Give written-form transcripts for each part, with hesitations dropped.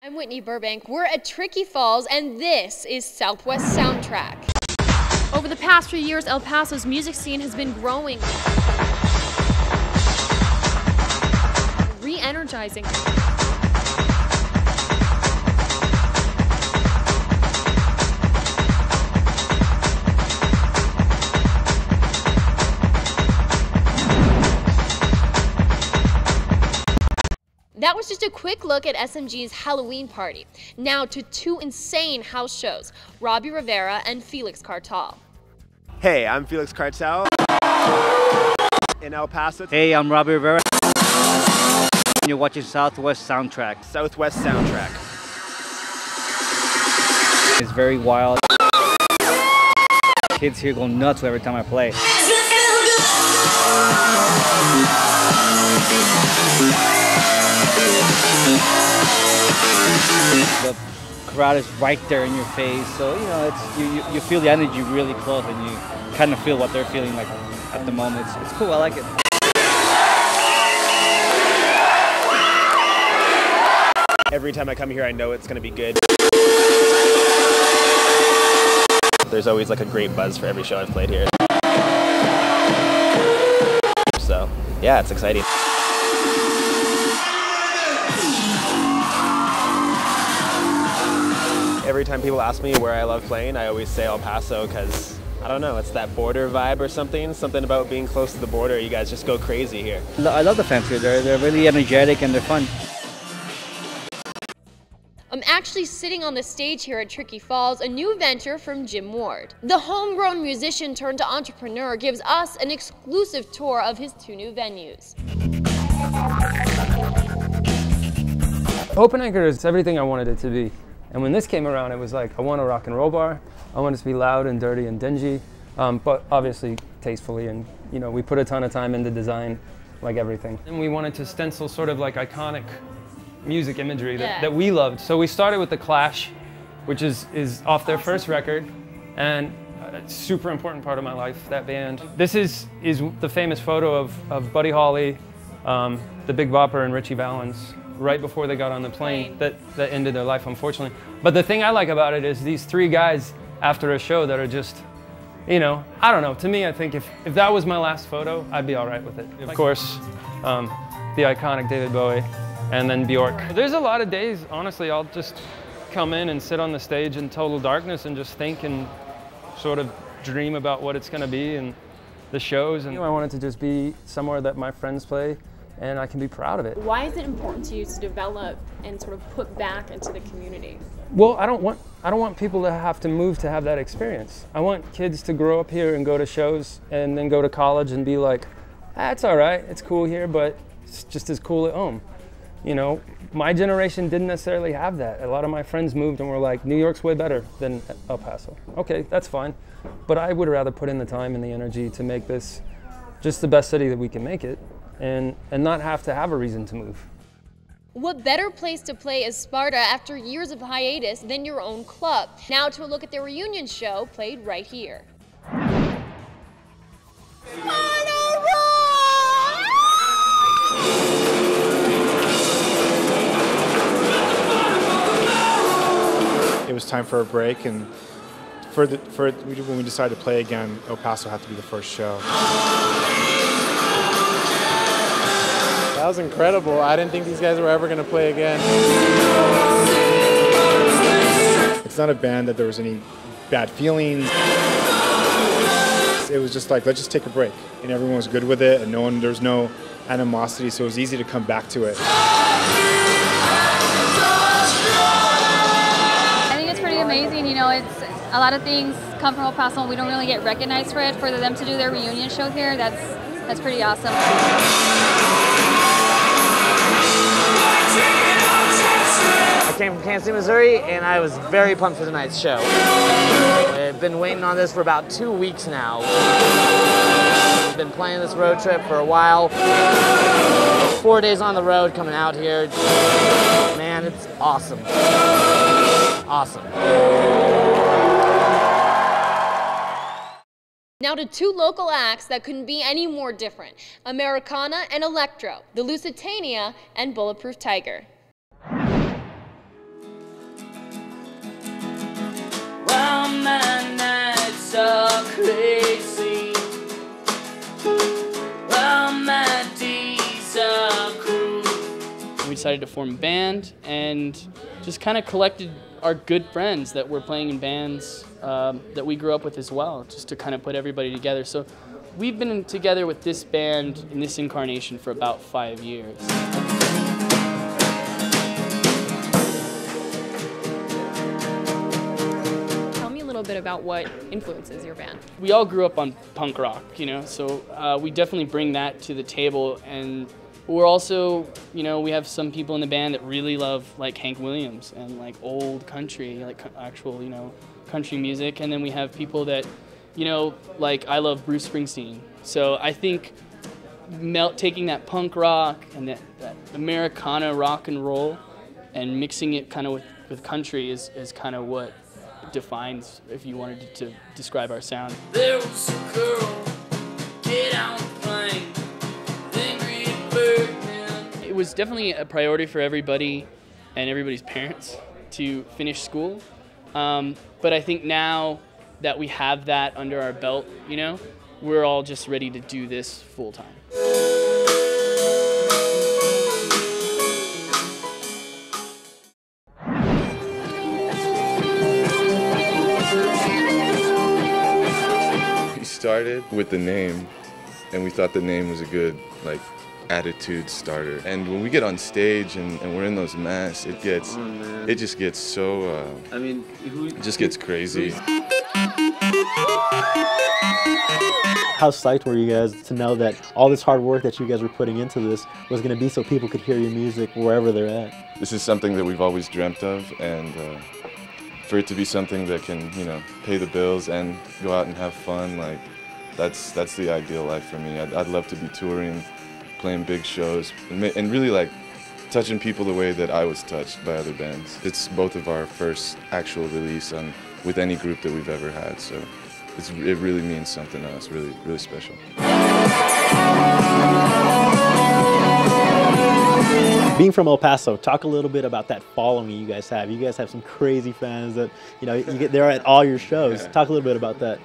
I'm Whitney Burbank. We're at Tricky Falls, and this is Southwest Soundtrack. Over the past few years, El Paso's music scene has been growing, re-energizing. That was just a quick look at SMG's Halloween party. Now to two insane house shows, Robbie Rivera and Felix Cartal. Hey, I'm Felix Cartal in El Paso. Hey, I'm Robbie Rivera. You're watching Southwest Soundtrack. Southwest Soundtrack. It's very wild. Kids here go nuts every time I play. The crowd is right there in your face, so you know it's you feel the energy really close, and you kind of feel what they're feeling like at the moment. It's cool. I like it. Every time I come here, I know it's going to be good. There's always like a great buzz for every show I've played here. So yeah, it's exciting. Every time people ask me where I love playing, I always say El Paso because, I don't know, it's that border vibe or something. Something about being close to the border. You guys just go crazy here. I love the fans here. They're really energetic and they're fun. I'm actually sitting on the stage here at Tricky Falls, a new venture from Jim Ward. The homegrown musician turned entrepreneur gives us an exclusive tour of his two new venues. Open Anchor is everything I wanted it to be. And when this came around, it was like, I want a rock and roll bar. I want it to be loud and dirty and dingy, but obviously tastefully. And you know, we put a ton of time into design, like everything. And we wanted to stencil sort of like iconic music imagery that we loved. So we started with The Clash, which is off their first record, and it's a super important part of my life, that band. This is the famous photo of Buddy Holly, the Big Bopper, and Richie Valens, right before they got on the plane that ended their life, unfortunately. But the thing I like about it is these three guys after a show that are just, you know, I don't know, to me I think if that was my last photo, I'd be all right with it. Of course, the iconic David Bowie, and then Bjork. There's a lot of days, honestly, I'll just come in and sit on the stage in total darkness and just think and sort of dream about what it's gonna be and the shows. And you know, I want it to just be somewhere that my friends play and I can be proud of it. Why is it important to you to develop and sort of put back into the community? Well, I don't want people to have to move to have that experience. I want kids to grow up here and go to shows and then go to college and be like, it's all right, it's cool here, but it's just as cool at home. You know, my generation didn't necessarily have that. A lot of my friends moved and were like, New York's way better than El Paso. Okay, that's fine. But I would rather put in the time and the energy to make this just the best city that we can make it, and not have to have a reason to move. What better place to play as Sparta after years of hiatus than your own club? Now to a look at their reunion show played right here. It was time for a break, and when we decided to play again, El Paso had to be the first show. That was incredible. I didn't think these guys were ever going to play again. It's not a band that there was any bad feelings. It was just like, let's just take a break. And everyone was good with it, and there was no animosity, so it was easy to come back to it. I think it's pretty amazing. You know, it's a lot of things come from El Paso and we don't really get recognized for it. For them to do their reunion show here, that's pretty awesome. I came from Kansas City, Missouri, and I was very pumped for tonight's show. I've been waiting on this for about 2 weeks now. I've been planning this road trip for a while. 4 days on the road coming out here. Man, it's awesome. Awesome. Now to two local acts that couldn't be any more different. Americana and Electro, the Lusitania and Bulletproof Tiger. decided to form a band and just kind of collected our good friends that were playing in bands that we grew up with as well, just to kind of put everybody together. So we've been together with this band in this incarnation for about 5 years. Bit about what influences your band. We all grew up on punk rock, you know, so we definitely bring that to the table, and we're also, you know, we have some people in the band that really love like Hank Williams and like old country, like actual, you know, country music, and then we have people that, you know, like I love Bruce Springsteen. So I think taking that punk rock and that Americana rock and roll and mixing it kind of with country is kind of what defines, if you wanted to describe our sound. There was a girl, get on the plane, angry bird. It was definitely a priority for everybody and everybody's parents to finish school. But I think now that we have that under our belt, you know, we're all just ready to do this full time. Started with the name, and we thought the name was a good like attitude starter. And when we get on stage and we're in those masks, it just gets so it just gets crazy. How psyched were you guys to know that all this hard work that you guys were putting into this was going to be so people could hear your music wherever they're at? This is something that we've always dreamt of, and for it to be something that can, you know, pay the bills and go out and have fun, like that's the ideal life for me. I'd love to be touring, playing big shows, and really like touching people the way that I was touched by other bands. It's both of our first actual release with any group that we've ever had, so it really means something to us, really, really special. Being from El Paso, talk a little bit about that following you guys have. You guys have some crazy fans that, you know, they're at all your shows. Yeah. Talk a little bit about that.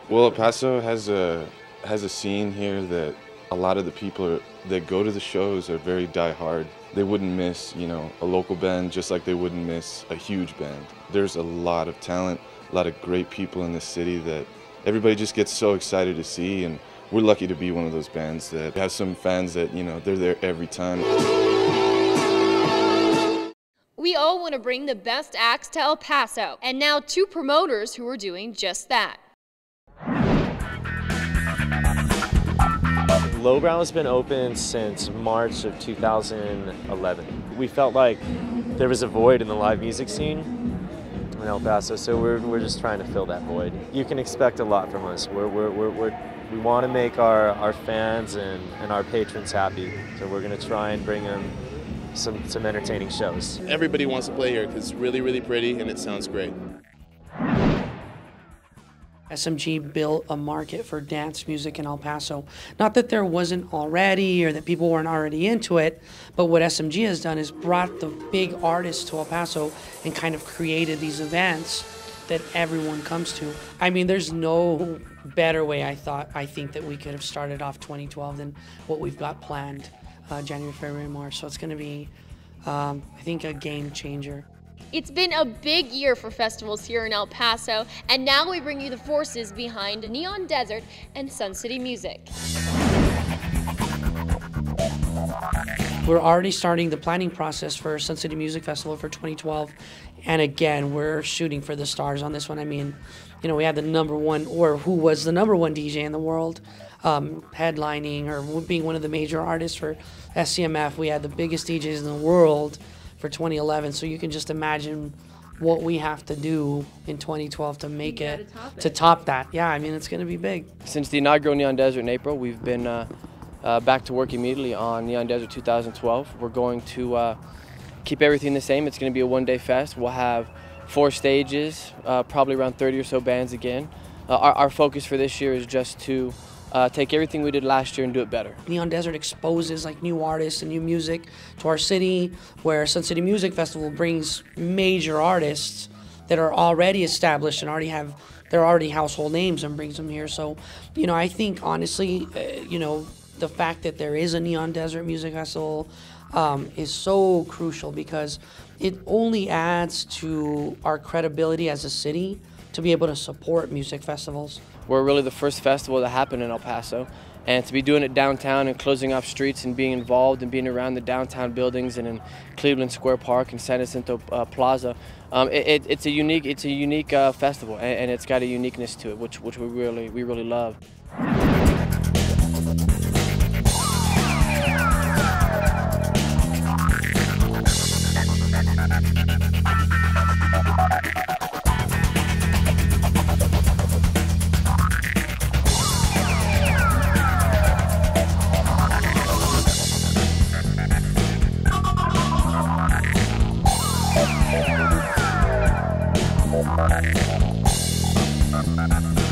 Well, El Paso has a scene here that a lot of the people that go to the shows are very die-hard. They wouldn't miss, you know, a local band just like they wouldn't miss a huge band. There's a lot of talent, a lot of great people in this city that everybody just gets so excited to see, and we're lucky to be one of those bands that has some fans that, you know, they're there every time. We all want to bring the best acts to El Paso, and now 2 promoters who are doing just that. Lowbrow has been open since March of 2011. We felt like there was a void in the live music scene in El Paso, so we're just trying to fill that void. You can expect a lot from us. We want to make our fans and our patrons happy, so we're going to try and bring them some entertaining shows. Everybody wants to play here because it's really, really pretty and it sounds great. SMG built a market for dance music in El Paso. Not that there wasn't already or that people weren't already into it, but what SMG has done is brought the big artists to El Paso and kind of created these events that everyone comes to. I mean, there's no better way I think that we could have started off 2012 than what we've got planned January, February, March. So it's going to be, I think, a game changer. It's been a big year for festivals here in El Paso, and now we bring you the forces behind Neon Desert and Sun City Music. We're already starting the planning process for Sun City Music Festival for 2012, and again, we're shooting for the stars on this one. I mean, you know, we had the #1, or who was the #1 DJ in the world, headlining or being one of the major artists for SCMF. We had the biggest DJs in the world for 2011, so you can just imagine what we have to do in 2012 to make it, to top that. Yeah, I mean, it's going to be big. Since the inaugural Neon Desert in April, we've been back to work immediately on Neon Desert 2012. We're going to keep everything the same. It's going to be a one-day fest. We'll have 4 stages, probably around 30 or so bands again. Our focus for this year is just to take everything we did last year and do it better. Neon Desert exposes like new artists and new music to our city, where Sun City Music Festival brings major artists that are already established and they're already household names and brings them here. So, you know, I think honestly, you know, the fact that there is a Neon Desert Music Festival, is so crucial because it only adds to our credibility as a city to be able to support music festivals. We're really the first festival that happened in El Paso, and to be doing it downtown and closing off streets and being involved and being around the downtown buildings and in Cleveland Square Park and San Jacinto Plaza, it's a unique festival, and it's got a uniqueness to it, which we really love. Thank you.